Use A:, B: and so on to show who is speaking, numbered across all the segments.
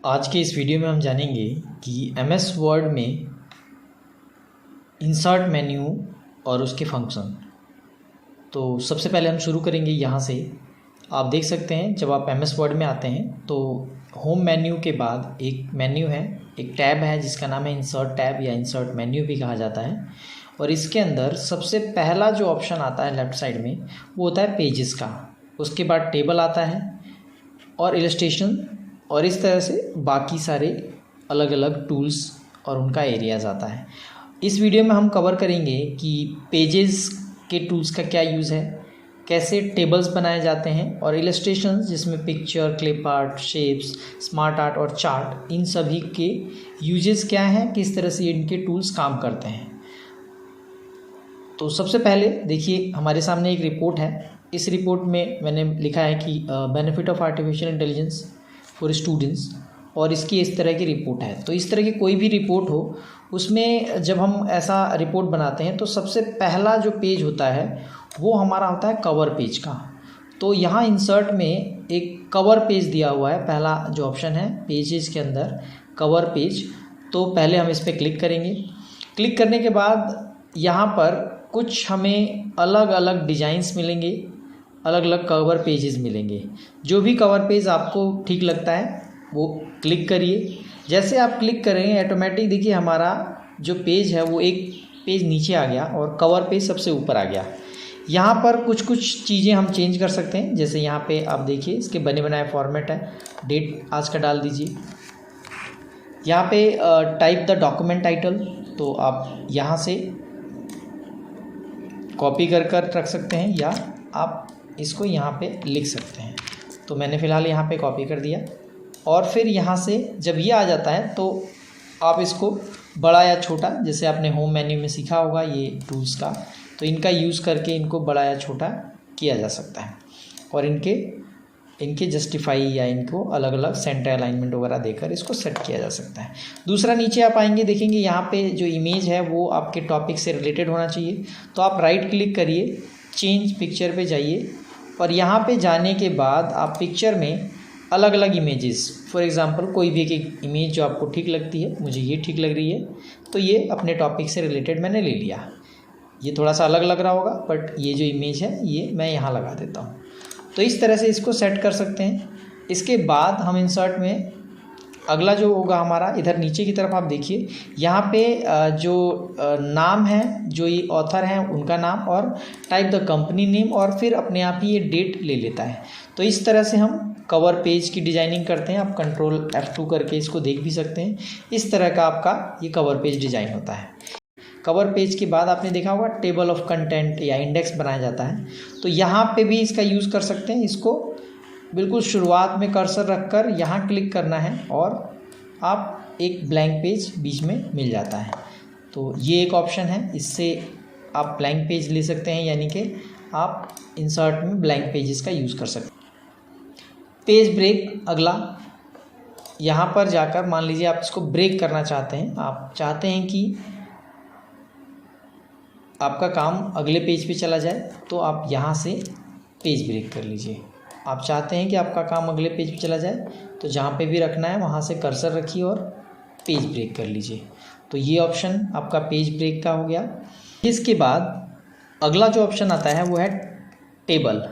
A: आज के इस वीडियो में हम जानेंगे कि एमएस वर्ड में इंसर्ट मेन्यू और उसके फंक्शन। तो सबसे पहले हम शुरू करेंगे यहाँ से। आप देख सकते हैं जब आप एमएस वर्ड में आते हैं तो होम मेन्यू के बाद एक मेन्यू है, एक टैब है जिसका नाम है इंसर्ट टैब या इंसर्ट मेन्यू भी कहा जाता है। और इसके अंदर सबसे पहला जो ऑप्शन आता है लेफ़्ट साइड में वो होता है पेजेस का। उसके बाद टेबल आता है और इलस्ट्रेशन, और इस तरह से बाकी सारे अलग अलग टूल्स और उनका एरियाज़ आता है। इस वीडियो में हम कवर करेंगे कि पेजेस के टूल्स का क्या यूज़ है, कैसे टेबल्स बनाए जाते हैं, और इलस्ट्रेशंस जिसमें picture, clip art, shapes, smart art और चार्ट, इन सभी के यूजेस क्या हैं, किस तरह से इनके टूल्स काम करते हैं। तो सबसे पहले देखिए हमारे सामने एक रिपोर्ट है। इस रिपोर्ट में मैंने लिखा है कि benefit of artificial intelligence for students, और इसकी इस तरह की रिपोर्ट है। तो इस तरह की कोई भी रिपोर्ट हो उसमें जब हम ऐसा रिपोर्ट बनाते हैं तो सबसे पहला जो पेज होता है वो हमारा होता है कवर पेज का। तो यहाँ इंसर्ट में एक कवर पेज दिया हुआ है, पहला जो ऑप्शन है पेजेस के अंदर कवर पेज। तो पहले हम इस पर क्लिक करेंगे। क्लिक करने के बाद यहाँ पर कुछ हमें अलग अलग डिज़ाइंस मिलेंगे, अलग अलग कवर पेजेस मिलेंगे। जो भी कवर पेज आपको ठीक लगता है वो क्लिक करिए। जैसे आप क्लिक करेंगे ऑटोमेटिक देखिए हमारा जो पेज है वो एक पेज नीचे आ गया और कवर पेज सबसे ऊपर आ गया। यहाँ पर कुछ कुछ चीज़ें हम चेंज कर सकते हैं। जैसे यहाँ पे आप देखिए इसके बने बनाए फॉर्मेट है, डेट आज का डाल दीजिए। यहाँ पे टाइप द डॉक्यूमेंट टाइटल, तो आप यहाँ से कॉपी कर रख सकते हैं या आप इसको यहाँ पे लिख सकते हैं। तो मैंने फ़िलहाल यहाँ पे कॉपी कर दिया। और फिर यहाँ से जब ये आ जाता है तो आप इसको बड़ा या छोटा, जैसे आपने होम मेन्यू में सीखा होगा ये टूल्स का, तो इनका यूज़ करके इनको बड़ा या छोटा किया जा सकता है। और इनके जस्टिफाई या इनको अलग अलग सेंटर अलाइनमेंट वगैरह देकर इसको सेट किया जा सकता है। दूसरा, नीचे आप आएंगे देखेंगे यहाँ पे जो इमेज है वो आपके टॉपिक से रिलेटेड होना चाहिए। तो आप राइट क्लिक करिए, चेंज पिक्चर पे जाइए, और यहाँ पे जाने के बाद आप पिक्चर में अलग अलग इमेजेस, फॉर एग्जांपल कोई भी एक इमेज जो आपको ठीक लगती है, मुझे ये ठीक लग रही है तो ये अपने टॉपिक से रिलेटेड मैंने ले लिया। ये थोड़ा सा अलग लग रहा होगा बट ये जो इमेज है ये मैं यहाँ लगा देता हूँ। तो इस तरह से इसको सेट कर सकते हैं। इसके बाद हम इंसर्ट में अगला जो होगा हमारा, इधर नीचे की तरफ आप देखिए यहाँ पे जो नाम है, जो ये ऑथर हैं उनका नाम, और टाइप द कंपनी नेम, और फिर अपने आप ही ये डेट ले लेता है। तो इस तरह से हम कवर पेज की डिज़ाइनिंग करते हैं। आप कंट्रोल F2 करके इसको देख भी सकते हैं। इस तरह का आपका ये कवर पेज डिज़ाइन होता है। कवर पेज के बाद आपने देखा होगा टेबल ऑफ कंटेंट या इंडेक्स बनाया जाता है। तो यहाँ पे भी इसका यूज़ कर सकते हैं। इसको बिल्कुल शुरुआत में कर्सर रखकर यहाँ क्लिक करना है और आप एक ब्लैंक पेज बीच में मिल जाता है। तो ये एक ऑप्शन है, इससे आप ब्लैंक पेज ले सकते हैं, यानी कि आप इंसर्ट में ब्लैंक पेजेस का यूज़ कर सकते हैं। पेज ब्रेक, अगला यहाँ पर जाकर मान लीजिए आप इसको ब्रेक करना चाहते हैं, आप चाहते हैं कि आपका काम अगले पेज पे चला जाए, तो आप यहाँ से पेज ब्रेक कर लीजिए। आप चाहते हैं कि आपका काम अगले पेज पे चला जाए तो जहाँ पे भी रखना है वहाँ से कर्सर रखिए और पेज ब्रेक कर लीजिए। तो ये ऑप्शन आपका पेज ब्रेक का हो गया। इसके बाद अगला जो ऑप्शन आता है वो है टेबल।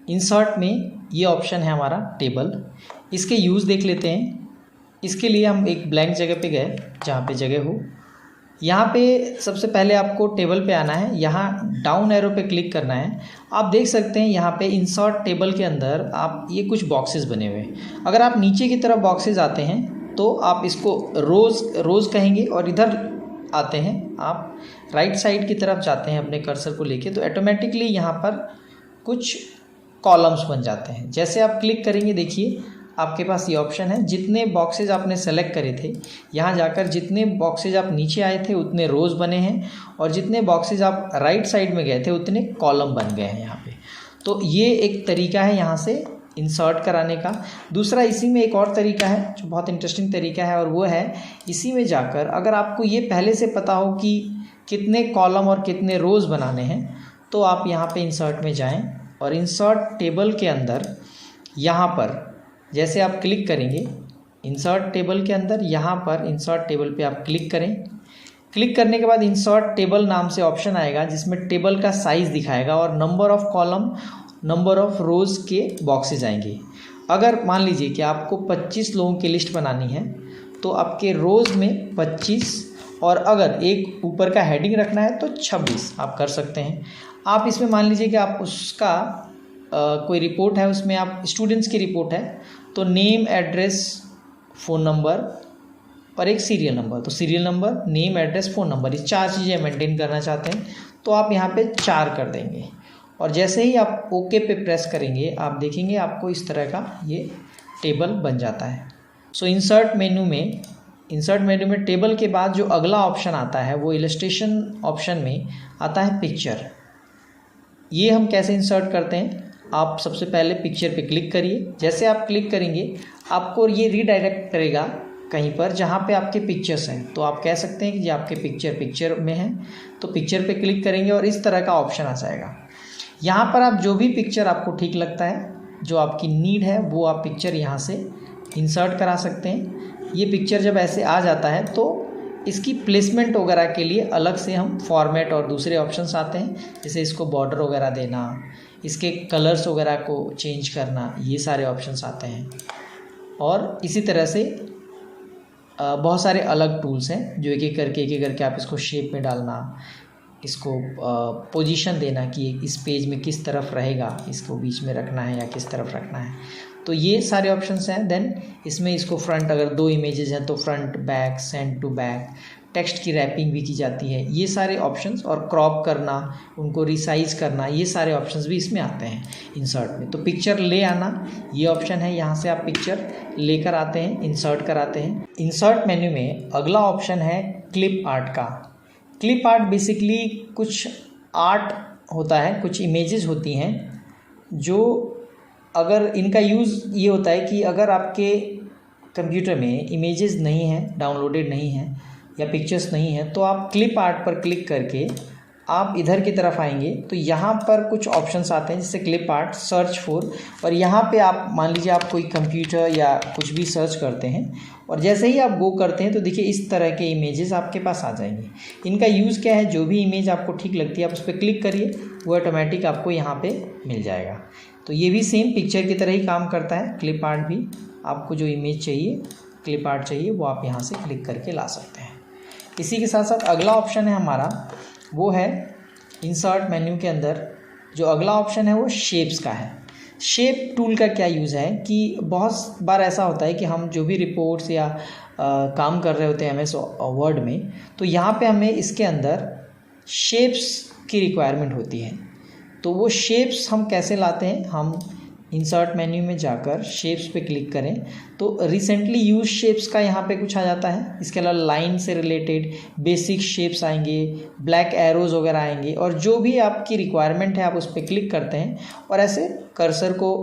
A: इंसर्ट में ये ऑप्शन है हमारा टेबल। इसके यूज़ देख लेते हैं। इसके लिए हम एक ब्लैंक जगह पे गए, जहाँ पे जगह हो। यहाँ पे सबसे पहले आपको टेबल पे आना है, यहाँ डाउन एरो पे क्लिक करना है। आप देख सकते हैं यहाँ पे इंसर्ट टेबल के अंदर आप ये कुछ बॉक्सेस बने हुए हैं। अगर आप नीचे की तरफ बॉक्सेस आते हैं तो आप इसको रोज़ कहेंगे, और इधर आते हैं आप राइट साइड की तरफ जाते हैं अपने कर्सर को लेके, तो ऑटोमेटिकली यहाँ पर कुछ कॉलम्स बन जाते हैं। जैसे आप क्लिक करेंगे देखिए आपके पास ये ऑप्शन है, जितने बॉक्सेज आपने सेलेक्ट करे थे यहाँ जाकर जितने बॉक्सेज आप नीचे आए थे उतने रोज़ बने हैं, और जितने बॉक्सेज आप राइट साइड में गए थे उतने कॉलम बन गए हैं यहाँ पे। तो ये एक तरीका है यहाँ से इंसर्ट कराने का। दूसरा, इसी में एक और तरीका है जो बहुत इंटरेस्टिंग तरीका है, और वो है इसी में जाकर अगर आपको ये पहले से पता हो कि कितने कॉलम और कितने रोज़ बनाने हैं, तो आप यहाँ पे इंसर्ट में जाएँ और इंसर्ट टेबल के अंदर यहाँ पर जैसे आप क्लिक करेंगे इंसर्ट टेबल के अंदर यहाँ पर इंसर्ट टेबल पे आप क्लिक करें। क्लिक करने के बाद इंसर्ट टेबल नाम से ऑप्शन आएगा जिसमें टेबल का साइज़ दिखाएगा और number of column, number of rows के बॉक्सेज आएंगे। अगर मान लीजिए कि आपको 25 लोगों की लिस्ट बनानी है तो आपके रोज़ में 25 और अगर एक ऊपर का हेडिंग रखना है तो 26 आप कर सकते हैं। आप इसमें मान लीजिए कि आप उसका कोई रिपोर्ट है, उसमें आप स्टूडेंट्स की रिपोर्ट है तो नेम, एड्रेस, फ़ोन नंबर और एक सीरियल नंबर, तो serial number, name, address, phone number, ये 4 चीज़ें मेंटेन करना चाहते हैं तो आप यहाँ पे 4 कर देंगे। और जैसे ही आप ओके पे प्रेस करेंगे आप देखेंगे आपको इस तरह का ये टेबल बन जाता है। सो इंसर्ट मेन्यू में टेबल के बाद जो अगला ऑप्शन आता है वो इलस्ट्रेशन ऑप्शन में आता है पिक्चर। ये हम कैसे इंसर्ट करते हैं, आप सबसे पहले पिक्चर पे क्लिक करिए। जैसे आप क्लिक करेंगे आपको ये रीडायरेक्ट करेगा कहीं पर जहाँ पे आपके पिक्चर्स हैं, तो आप कह सकते हैं कि ये आपके पिक्चर में है तो पिक्चर पे क्लिक करेंगे और इस तरह का ऑप्शन आ जाएगा। यहाँ पर आप जो भी पिक्चर आपको ठीक लगता है, जो आपकी नीड है, वो आप पिक्चर यहाँ से इंसर्ट करा सकते हैं। ये पिक्चर जब ऐसे आ जाता है तो इसकी प्लेसमेंट वगैरह के लिए अलग से हम फॉर्मेट और दूसरे ऑप्शंस आते हैं, जैसे इसको बॉर्डर वगैरह देना, इसके कलर्स वगैरह को चेंज करना, ये सारे ऑप्शंस आते हैं। और इसी तरह से बहुत सारे अलग टूल्स हैं जो एक एक करके आप इसको शेप में डालना, इसको पोजीशन देना कि इस पेज में किस तरफ रहेगा, इसको बीच में रखना है या किस तरफ रखना है, तो ये सारे ऑप्शंस हैं। देन इसमें इसको फ्रंट, अगर 2 इमेजेस हैं तो front, back, send to back, text की रैपिंग भी की जाती है, ये सारे ऑप्शंस, और क्रॉप करना, उनको रिसाइज करना, ये सारे ऑप्शंस भी इसमें आते हैं इंसर्ट में। तो पिक्चर ले आना ये ऑप्शन है, यहाँ से आप पिक्चर लेकर आते हैं, इंसर्ट कराते हैं। इंसर्ट मेन्यू में अगला ऑप्शन है क्लिप आर्ट का। क्लिप आर्ट बेसिकली कुछ आर्ट होता है, कुछ इमेजेस होती हैं जो, अगर इनका यूज़ ये होता है कि अगर आपके कंप्यूटर में इमेजेस नहीं हैं, डाउनलोडेड नहीं हैं या पिक्चर्स नहीं है, तो आप क्लिप आर्ट पर क्लिक करके आप इधर की तरफ आएंगे तो यहाँ पर कुछ ऑप्शंस आते हैं जैसे क्लिप आर्ट, सर्च फॉर, और यहाँ पे आप मान लीजिए आप कोई कंप्यूटर या कुछ भी सर्च करते हैं और जैसे ही आप गो करते हैं तो देखिए इस तरह के इमेजेस आपके पास आ जाएंगे। इनका यूज़ क्या है, जो भी इमेज आपको ठीक लगती है आप उस पर क्लिक करिए, वो ऑटोमेटिक आपको यहाँ पर मिल जाएगा। तो ये भी सेम पिक्चर की तरह ही काम करता है। क्लिप आर्ट भी, आपको जो इमेज चाहिए, क्लिप आर्ट चाहिए, वो आप यहाँ से क्लिक करके ला सकते हैं। इसी के साथ साथ अगला ऑप्शन है हमारा, वो है इंसर्ट मेन्यू के अंदर जो अगला ऑप्शन है वो शेप्स का है। शेप टूल का क्या यूज़ है कि बहुत बार ऐसा होता है कि हम जो भी रिपोर्ट्स या काम कर रहे होते हैं MS वर्ड में, तो यहाँ पे हमें इसके अंदर शेप्स की रिक्वायरमेंट होती है। तो वो शेप्स हम कैसे लाते हैं, हम इंसर्ट मेन्यू में जाकर शेप्स पे क्लिक करें तो रिसेंटली यूज शेप्स का यहाँ पे कुछ आ जाता है। इसके अलावा लाइन से रिलेटेड बेसिक शेप्स आएंगे, ब्लैक एरोज वगैरह आएंगे, और जो भी आपकी रिक्वायरमेंट है आप उस पर क्लिक करते हैं और ऐसे कर्सर को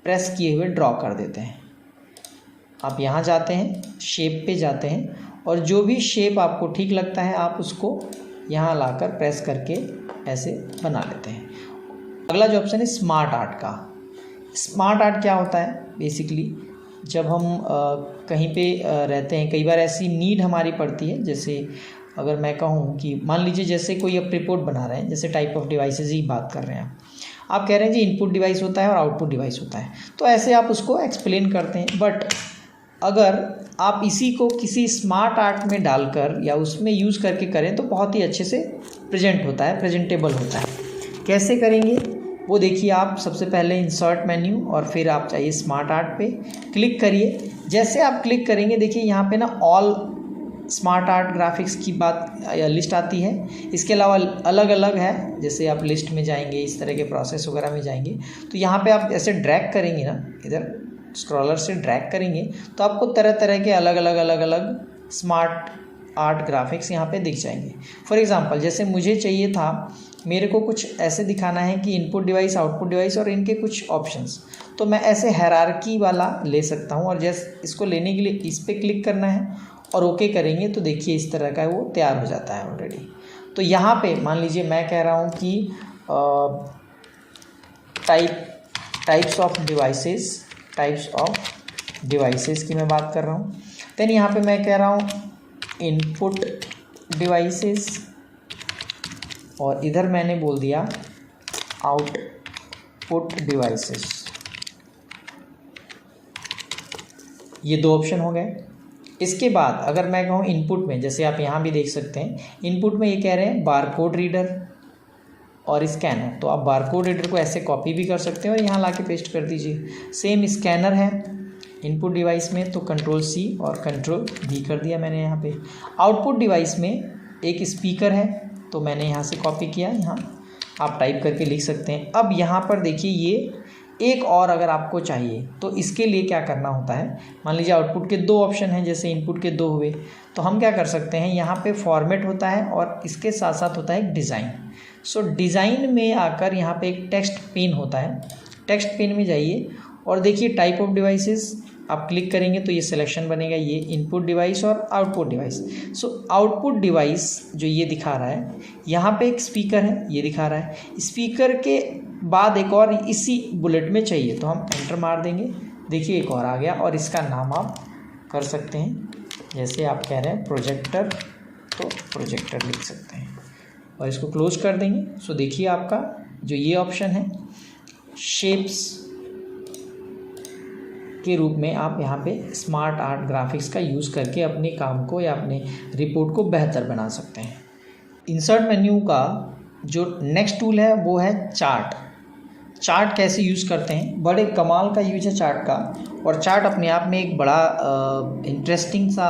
A: प्रेस किए हुए ड्रॉ कर देते हैं। आप यहाँ जाते हैं, शेप पे जाते हैं और जो भी शेप आपको ठीक लगता है आप उसको यहाँ लाकर प्रेस करके ऐसे बना लेते हैं। अगला जो ऑप्शन है स्मार्ट आर्ट का। स्मार्ट आर्ट क्या होता है, बेसिकली जब हम कहीं पे रहते हैं, कई बार ऐसी नीड हमारी पड़ती है, जैसे अगर मैं कहूँ कि मान लीजिए जैसे कोई आप रिपोर्ट बना रहे हैं, जैसे टाइप ऑफ डिवाइसेस ही बात कर रहे हैं, आप कह रहे हैं जी इनपुट डिवाइस होता है और आउटपुट डिवाइस होता है, तो ऐसे आप उसको एक्सप्लेन करते हैं। बट अगर आप इसी को किसी स्मार्ट आर्ट में डालकर या उसमें यूज़ करके करें तो बहुत ही अच्छे से प्रेजेंट होता है, प्रेजेंटेबल होता है। कैसे करेंगे वो देखिए, आप सबसे पहले इंसर्ट मेन्यू और फिर आप चाहिए स्मार्ट आर्ट पे क्लिक करिए। जैसे आप क्लिक करेंगे देखिए यहाँ पे ना ऑल स्मार्ट आर्ट ग्राफिक्स की बात लिस्ट आती है। इसके अलावा अलग अलग है, जैसे आप लिस्ट में जाएंगे, इस तरह के प्रोसेस वगैरह में जाएंगे तो यहाँ पे आप ऐसे ड्रैग करेंगे ना, इधर स्क्रॉलर से ड्रैग करेंगे तो आपको तरह तरह के अलग अलग स्मार्ट आर्ट ग्राफिक्स यहाँ पे दिख जाएंगे। फॉर एग्जांपल जैसे मुझे चाहिए था, मेरे को कुछ ऐसे दिखाना है कि इनपुट डिवाइस, आउटपुट डिवाइस और इनके कुछ ऑप्शंस, तो मैं ऐसे हायरार्की वाला ले सकता हूँ। और जैसे इसको लेने के लिए इस पर क्लिक करना है और ओके करेंगे तो देखिए इस तरह का वो तैयार हो जाता है ऑलरेडी। तो यहाँ पे मान लीजिए मैं कह रहा हूँ कि types of devices, types of devices की मैं बात कर रहा हूँ। देन यहाँ पे मैं कह रहा हूँ इनपुट डिवाइसेस, और इधर मैंने बोल दिया आउटपुट डिवाइसेस। ये दो ऑप्शन हो गए। इसके बाद अगर मैं कहूँ इनपुट में, जैसे आप यहाँ भी देख सकते हैं इनपुट में ये कह रहे हैं बारकोड रीडर और स्कैनर। तो आप बारकोड रीडर को ऐसे कॉपी भी कर सकते हैं और यहाँ ला के पेस्ट कर दीजिए। सेम स्कैनर है इनपुट डिवाइस में, तो कंट्रोल-C और कंट्रोल-V कर दिया मैंने यहाँ पे। आउटपुट डिवाइस में एक स्पीकर है, तो मैंने यहाँ से कॉपी किया, यहाँ आप टाइप करके लिख सकते हैं। अब यहाँ पर देखिए ये एक और अगर आपको चाहिए तो इसके लिए क्या करना होता है, मान लीजिए आउटपुट के दो ऑप्शन हैं, जैसे इनपुट के दो हुए, तो हम क्या कर सकते हैं, यहाँ पे फॉर्मेट होता है और इसके साथ साथ होता है एक डिज़ाइन। सो डिज़ाइन में आकर यहाँ पे एक टेक्स्ट पेन होता है, टेक्स्ट पेन में जाइए और देखिए टाइप ऑफ डिवाइसेस आप क्लिक करेंगे तो ये सिलेक्शन बनेगा, ये इनपुट डिवाइस और output device. So output device जो ये दिखा रहा है, यहाँ पे एक स्पीकर है, ये दिखा रहा है। स्पीकर के बाद एक और इसी बुलेट में चाहिए, तो हम एंटर मार देंगे, देखिए एक और आ गया। और इसका नाम आप कर सकते हैं, जैसे आप कह रहे हैं प्रोजेक्टर, तो प्रोजेक्टर लिख सकते हैं और इसको क्लोज कर देंगे। सो देखिए आपका जो ये ऑप्शन है शेप्स के रूप में, आप यहाँ पे स्मार्ट आर्ट ग्राफिक्स का यूज़ करके अपने काम को या अपने रिपोर्ट को बेहतर बना सकते हैं। इंसर्ट मेन्यू का जो नेक्स्ट टूल है वो है चार्ट। चार्ट कैसे यूज़ करते हैं, बड़े कमाल का यूज है चार्ट का, और चार्ट अपने आप में एक बड़ा इंटरेस्टिंग सा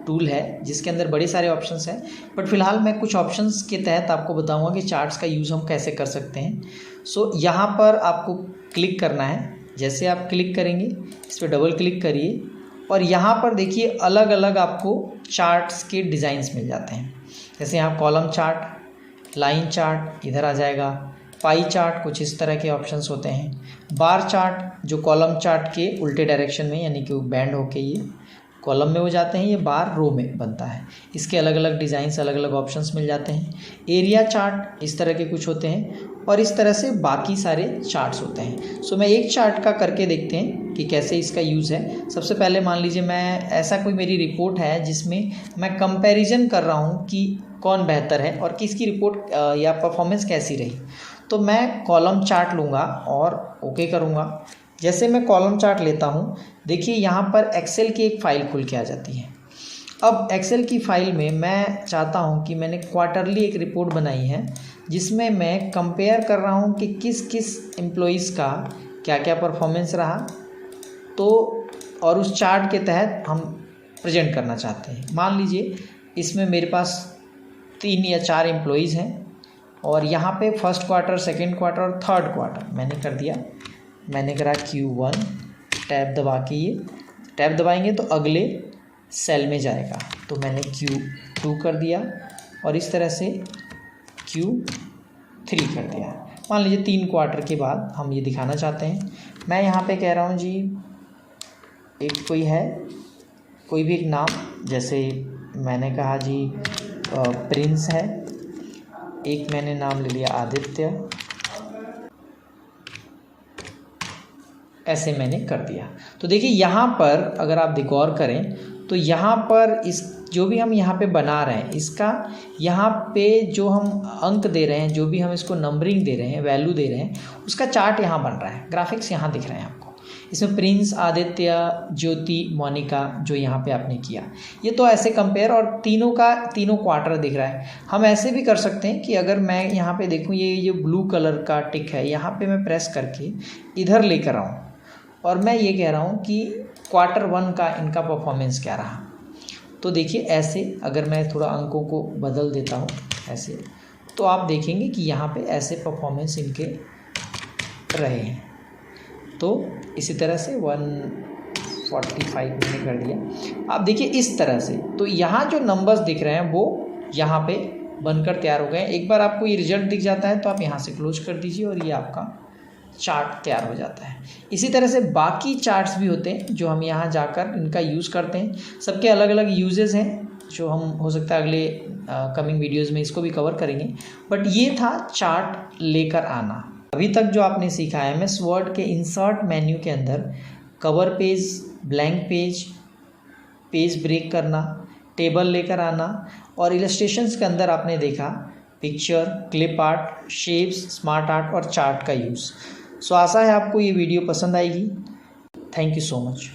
A: टूल है जिसके अंदर बड़े सारे ऑप्शंस हैं। बट फिलहाल मैं कुछ ऑप्शंस के तहत आपको बताऊंगा कि चार्ट्स का यूज़ हम कैसे कर सकते हैं। सो यहाँ पर आपको क्लिक करना है, जैसे आप क्लिक करेंगे इस पर डबल क्लिक करिए और यहाँ पर देखिए अलग अलग आपको चार्ट्स के डिज़ाइंस मिल जाते हैं। जैसे यहाँ कॉलम चार्ट, लाइन चार्ट इधर आ जाएगा, पाई चार्ट कुछ इस तरह के ऑप्शंस होते हैं, बार चार्ट जो कॉलम चार्ट के उल्टे डायरेक्शन में यानी कि बैंड होके ये कॉलम में हो जाते हैं, ये बार रो में बनता है। इसके अलग अलग डिज़ाइंस, अलग अलग ऑप्शंस मिल जाते हैं। एरिया चार्ट इस तरह के कुछ होते हैं और इस तरह से बाकी सारे चार्ट्स होते हैं। सो मैं एक चार्ट का करके देखते हैं कि कैसे इसका यूज़ है। सबसे पहले मान लीजिए मैं ऐसा कोई मेरी रिपोर्ट है जिसमें मैं कंपैरिजन कर रहा हूँ कि कौन बेहतर है और किसकी रिपोर्ट या परफॉर्मेंस कैसी रही, तो मैं कॉलम चार्ट लूँगा और ओके करूँगा। जैसे मैं कॉलम चार्ट लेता हूँ, देखिए यहाँ पर एक्सेल की एक फ़ाइल खुल के आ जाती है। अब एक्सेल की फ़ाइल में मैं चाहता हूँ कि मैंने क्वार्टरली एक रिपोर्ट बनाई है जिसमें मैं कंपेयर कर रहा हूँ कि किस किस एम्प्लॉइज़ का क्या क्या परफॉर्मेंस रहा, तो और उस चार्ट के तहत हम प्रेजेंट करना चाहते हैं। मान लीजिए इसमें मेरे पास 3 या 4 एम्प्लॉइज़ हैं और यहाँ पे फर्स्ट क्वार्टर, सेकेंड क्वार्टर और थर्ड क्वार्टर मैंने कर दिया। मैंने करा Q1, टैब दबा के, ये टैब दबाएंगे तो अगले सेल में जाएगा, तो मैंने Q2 कर दिया और इस तरह से Q3 कर दिया। मान लीजिए 3 क्वार्टर के बाद हम ये दिखाना चाहते हैं। मैं यहाँ पे कह रहा हूँ जी एक कोई है, कोई भी एक नाम, जैसे मैंने कहा जी प्रिंस है, एक मैंने नाम ले लिया आदित्य, ऐसे मैंने कर दिया। तो देखिए यहाँ पर अगर आप गौर करें तो यहाँ पर इस जो भी हम यहाँ पे बना रहे हैं, इसका यहाँ पे जो हम अंक दे रहे हैं, जो भी हम इसको नंबरिंग दे रहे हैं, वैल्यू दे रहे हैं, उसका चार्ट यहाँ बन रहा है, ग्राफिक्स यहाँ दिख रहे हैं आपको। इसमें प्रिंस, आदित्य, ज्योति, मोनिका जो यहाँ पे आपने किया, ये तो ऐसे कंपेयर, और तीनों का तीनों क्वार्टर दिख रहा है। हम ऐसे भी कर सकते हैं कि अगर मैं यहाँ पे देखूँ ये ब्लू कलर का टिक है, यहाँ पे मैं प्रेस करके इधर लेकर आऊँ और मैं ये कह रहा हूँ कि Q1 का इनका परफॉर्मेंस क्या रहा, तो देखिए ऐसे अगर मैं थोड़ा अंकों को बदल देता हूँ ऐसे, तो आप देखेंगे कि यहाँ पे ऐसे परफॉर्मेंस इनके रहे हैं। तो इसी तरह से 145 मैंने कर दिया। आप देखिए इस तरह से, तो यहाँ जो नंबर्स दिख रहे हैं वो यहाँ पे बनकर तैयार हो गए। एक बार आपको ये रिजल्ट दिख जाता है तो आप यहाँ से क्लोज कर दीजिए और ये आपका चार्ट तैयार हो जाता है। इसी तरह से बाकी चार्ट्स भी होते हैं जो हम यहाँ जाकर इनका यूज़ करते हैं। सबके अलग अलग यूजेस हैं जो हम हो सकता है अगले कमिंग वीडियोस में इसको भी कवर करेंगे। बट ये था चार्ट लेकर आना। अभी तक जो आपने सीखा है MS वर्ड के इंसर्ट मेन्यू के अंदर cover page, blank page, page break करना, टेबल लेकर आना, और इलस्ट्रेशंस के अंदर आपने देखा picture, clip art, shapes, smart art और चार्ट का यूज़। सो आशा है आपको ये वीडियो पसंद आएगी। Thank you so much.